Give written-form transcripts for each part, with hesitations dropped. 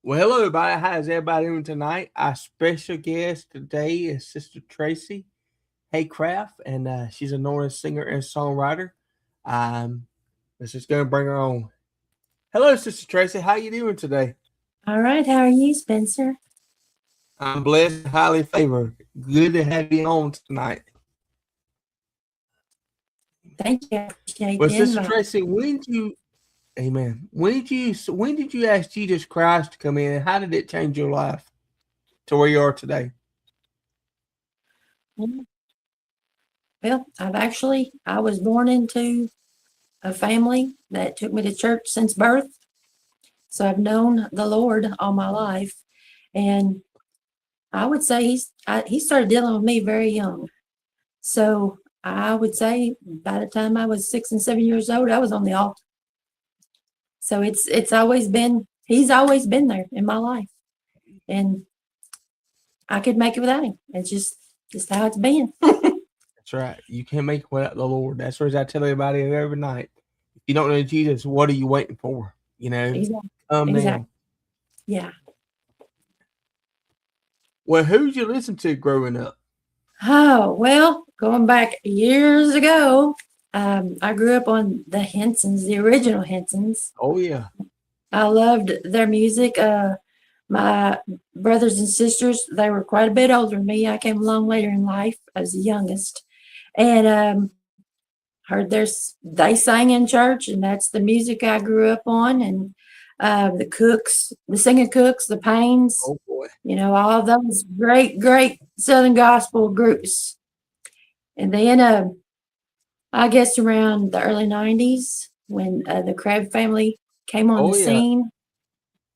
Well, hello, everybody. How's everybody doing tonight? Our special guest today is Sister Tracy Haycraft, and she's a Northern singer and songwriter. Um, let's just go and bring her on. Hello, Sister Tracy. How you doing today? All right, how are you, Spencer? I'm blessed and highly favored. Good to have you on tonight. Thank you. I appreciate Well, the Sister invite. Tracy, Amen. When did you ask Jesus Christ to come in, and how did it change your life to where you are today? Mm, Well, I was born into a family that took me to church since birth. So I've known the Lord all my life. And I would say he started dealing with me very young. So I would say by the time I was 6 and 7 years old, I was on the altar. So he's always been there in my life. And I could make it without him. It's just how it's been. That's right. You can't make it without the Lord. That's what I tell everybody every night. If you don't know Jesus, what are you waiting for? Exactly. Come Exactly. now. Yeah. Well, who'd you listen to growing up? Oh, well, going back years ago, I grew up on the Hensons, the original Hensons. Oh yeah. I loved their music. My brothers and sisters, they were quite a bit older than me. I came along later in life as the youngest. And they sang in church, and that's the music I grew up on. And the Cooks, the Singing Cooks, the Pains, Oh boy. all those great, great Southern gospel groups. And then I guess around the early 90s when the Crab family came on the Oh yeah. scene.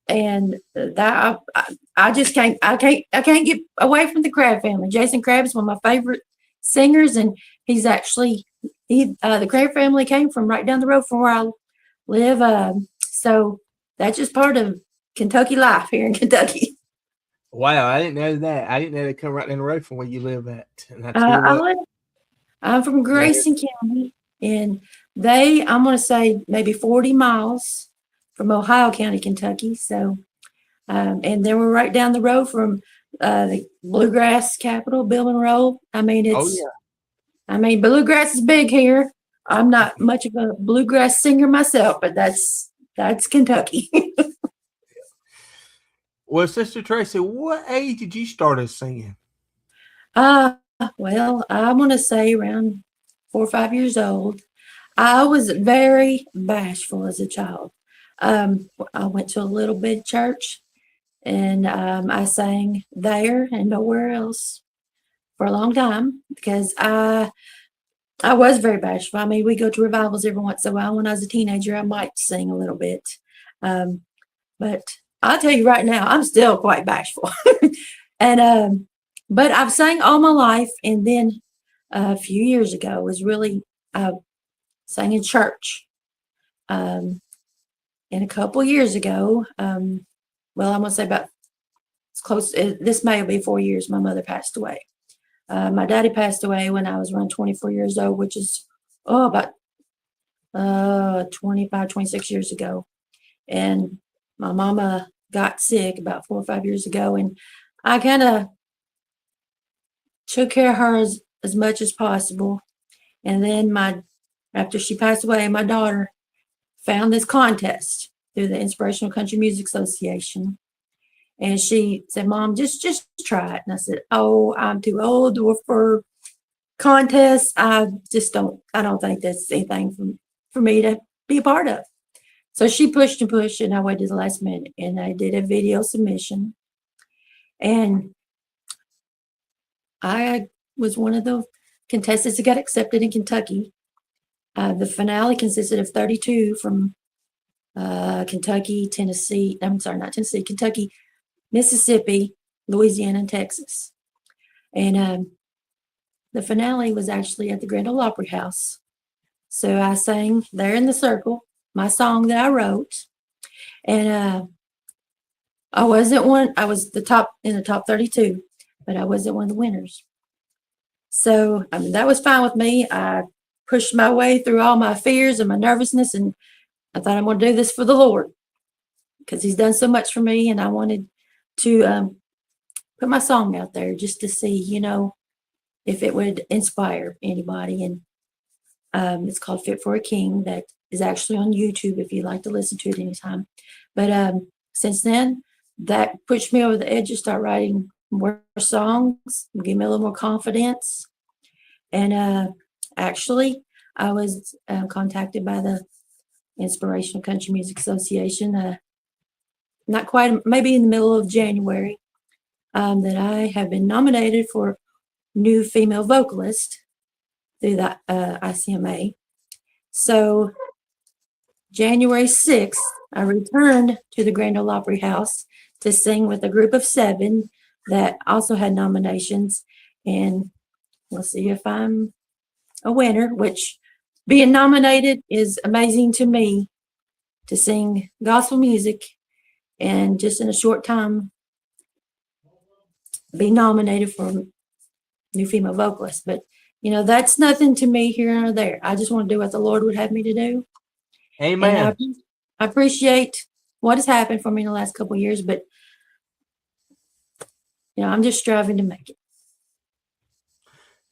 And I just can't get away from the Crab family. Jason Crab is one of my favorite singers, and he's actually the Crab family came from right down the road from where I live. So that's just part of Kentucky life here in Kentucky. Wow, I didn't know that. I didn't know they come right down the road from where you live at. And I tell Uh, you I what, live I'm from man, Grayson County, and I'm going to say maybe 40 miles from Ohio County, Kentucky. So, and then we're right down the road from the bluegrass capital, Bill Monroe. oh yeah. Bluegrass is big here. I'm not much of a bluegrass singer myself, but that's Kentucky. Well, Sister Tracy, what age did you start singing? Well, I'm going to say around 4 or 5 years old. I was very bashful as a child. I went to a little big church, and I sang there and nowhere else for a long time because I was very bashful. I mean, we go to revivals every once in a while. When I was a teenager, I might sing a little bit, um, but I'll tell you right now, I'm still quite bashful. And but I've sang all my life, and then a few years ago was really I sang in church. Um, and a couple years ago, well, I'm gonna say about it's close. This May will be 4 years. My mother passed away. My daddy passed away when I was around 24 years old, which is about 25, 26 years ago. And my mama got sick about 4 or 5 years ago, and I kind of took care of her as much as possible. And then after she passed away, my daughter found this contest through the Inspirational Country Music Association. And she said, "Mom, just try it." And I said, "Oh, I'm too old for contests. I don't think that's anything for me to be a part of." So she pushed and pushed, and I waited the last minute, and I did a video submission. And I was one of the contestants that got accepted in Kentucky. The finale consisted of 32 from Kentucky, Tennessee. I'm sorry, not Tennessee, Kentucky, Mississippi, Louisiana, and Texas. And the finale was actually at the Grand Ole Opry House. So I sang there in the circle, my song that I wrote. And I wasn't one, I was in the top 32, but I wasn't one of the winners. So, I mean, that was fine with me. I pushed my way through all my fears and my nervousness, and I thought I'm going to do this for the Lord. because he's done so much for me, and I wanted to put my song out there just to see, if it would inspire anybody. And it's called Fit for a King. That is actually on YouTube if you'd like to listen to it anytime. But since then, that pushed me over the edge to start writing more songs, give me a little more confidence. And actually, I was contacted by the Inspirational Country Music Association, not quite, maybe in the middle of January, that I have been nominated for new female vocalist through the ICMA. So January 6th, I returned to the Grand Ole Opry House to sing with a group of 7 that also had nominations. And we'll see if I'm a winner, which being nominated is amazing to me, to sing gospel music and just in a short time be nominated for new female vocalist. But that's nothing to me here or there. I just want to do what the Lord would have me to do. Amen. And I appreciate what has happened for me in the last couple of years, but I'm just striving to make it.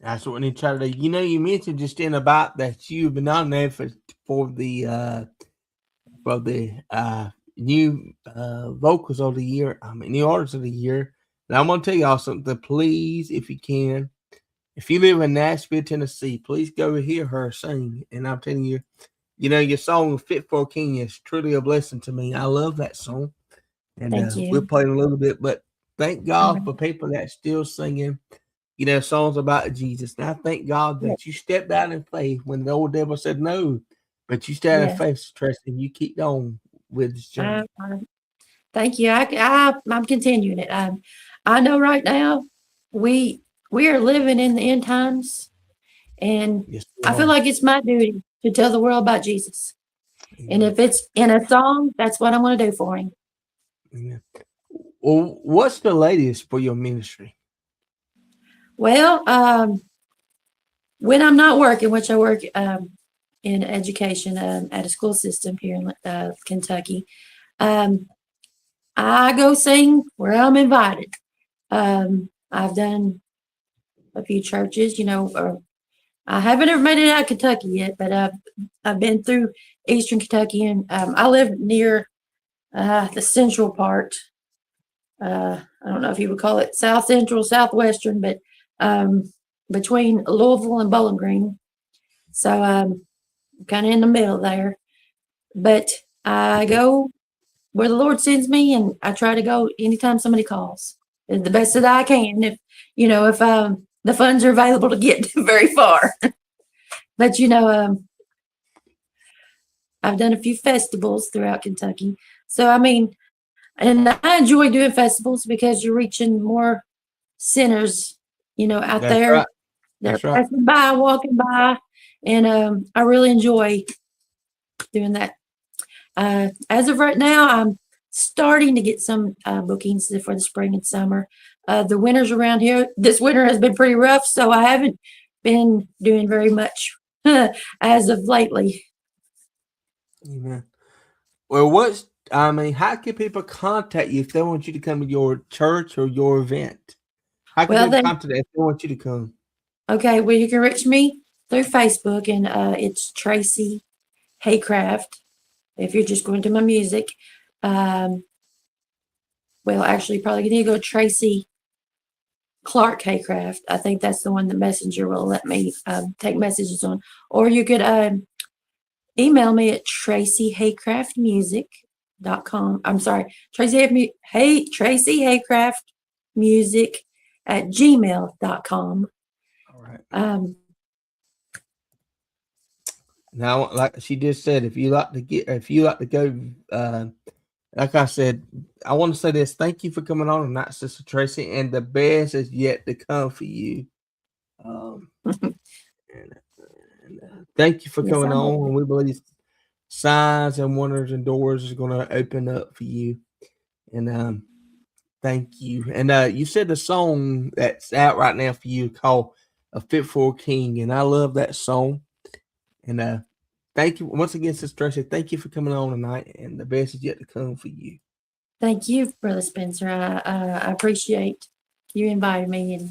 That's what we need to try to do. You mentioned just in about that you've been nominated for the new vocals of the year. New artists of the year. And I'm gonna tell y'all something. Please, if you can, if you live in Nashville, Tennessee, please go hear her sing. And I'm telling you, your song "Fit for a King" is truly a blessing to me. I love that song, and Thank you. we'll play it a little bit. But thank God for people that still singing, songs about Jesus. And I thank God that you stepped out in faith when the old devil said no, but you stepped in faith, trust, and you keep on with this journey. Thank you. I'm continuing it. I know right now we are living in the end times, and I feel like it's my duty to tell the world about Jesus. Amen. And if it's in a song, that's what I'm going to do for him. Amen. Well, what's the latest for your ministry? Well, when I'm not working, which I work in education at a school system here in Kentucky, I go sing where I'm invited. I've done a few churches, I haven't ever made it out of Kentucky yet, but I've been through Eastern Kentucky, and I live near the central part. I don't know if you would call it South Central, Southwestern, but between Louisville and Bowling Green. So I'm kind of in the middle there. But I go where the Lord sends me, and I try to go anytime somebody calls, the best that I can. If the funds are available to get very far. But I've done a few festivals throughout Kentucky. So and I enjoy doing festivals because you're reaching more sinners, out That's there. Right. They're passing by, walking by, and I really enjoy doing that. As of right now, I'm starting to get some bookings for the spring and summer. The winters around here, this winter has been pretty rough, so I haven't been doing very much as of lately. Amen. Well, how can people contact you if they want you to come to your church or your event? How can they contact you if they want you to come? Okay, well, you can reach me through Facebook, and it's Tracy Haycraft. If you're just going to my music, well, actually, probably need to go Tracy Clark Haycraft. I think that's the one the messenger will let me take messages on. Or you could email me at tracyhaycraftmusic.com. I'm sorry, Tracy Haycraftmusic@gmail.com. All right. Now, like she just said, if you like to go, like I said, I want to say this. Thank you for coming on tonight, Sister Tracy, and the best is yet to come for you. Thank you for coming on, and we believe signs and wonders and doors is going to open up for you. And thank you. And you said the song that's out right now for you called "A Fit for a King," and I love that song. And thank you once again, Sister Tracy. Thank you for coming on tonight, and the best is yet to come for you. Thank you, Brother Spencer. I appreciate you inviting me. And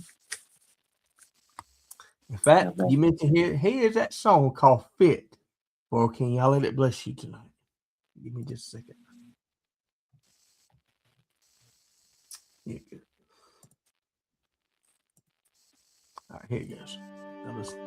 In fact, you mentioned here's that song called Fit. Or can y'all let it bless you tonight? Give me just a second. Here it goes. All right, here it goes. Now listen.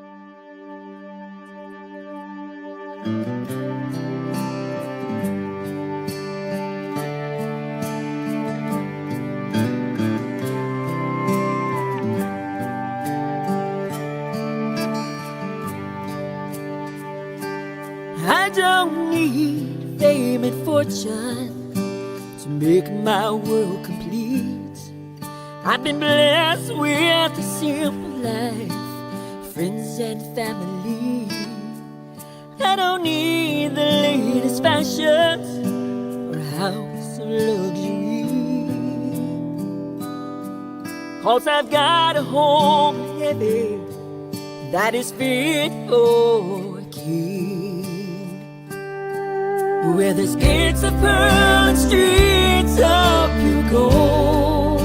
I don't need fame and fortune to make my world complete. I've been blessed with a simple life, friends and family. I don't need the latest fashions or a house of luxury, 'cause I've got a home in heaven that is fit for a king, where there's gates of pearl and streets of pure gold,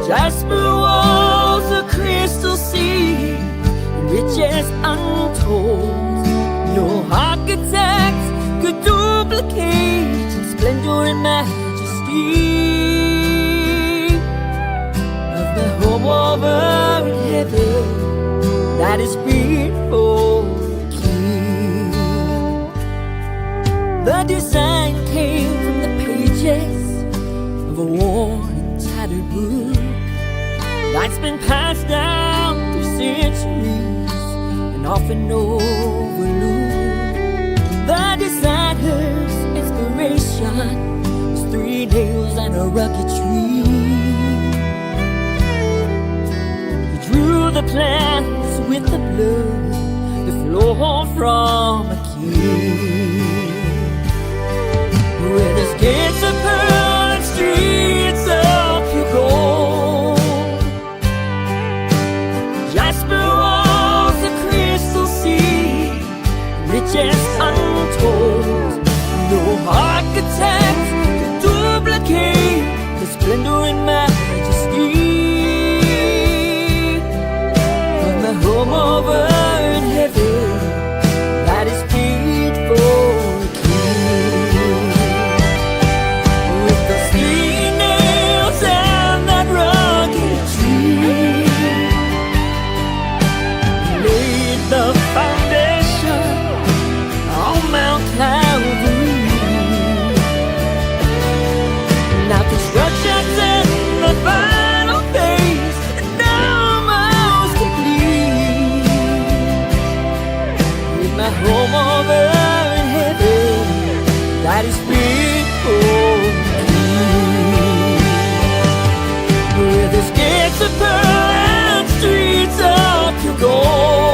jasper walls of crystal sea, and riches untold. No architect could duplicate in splendor and majesty of the home over in heaven that is fit for a king. The design came from the pages of a worn and tattered book that's been passed down through centuries and often overlooked. The designer's inspiration was 3 nails and a rugged tree. He drew the plans with the blood that flowed from a king, where there's gates of pearl and streets of pure gold, jasper walls of crystal sea, riches untold. No architect could duplicate the splendor and majesty of my home over in heaven that is fit for a king. With those 3 nails and that rugged tree, laid the foundation on Mount Calvary. Now construction's in the final phase and almost complete, with my home over in heaven that is fit for me, where there's gates of pearl and streets of pure gold,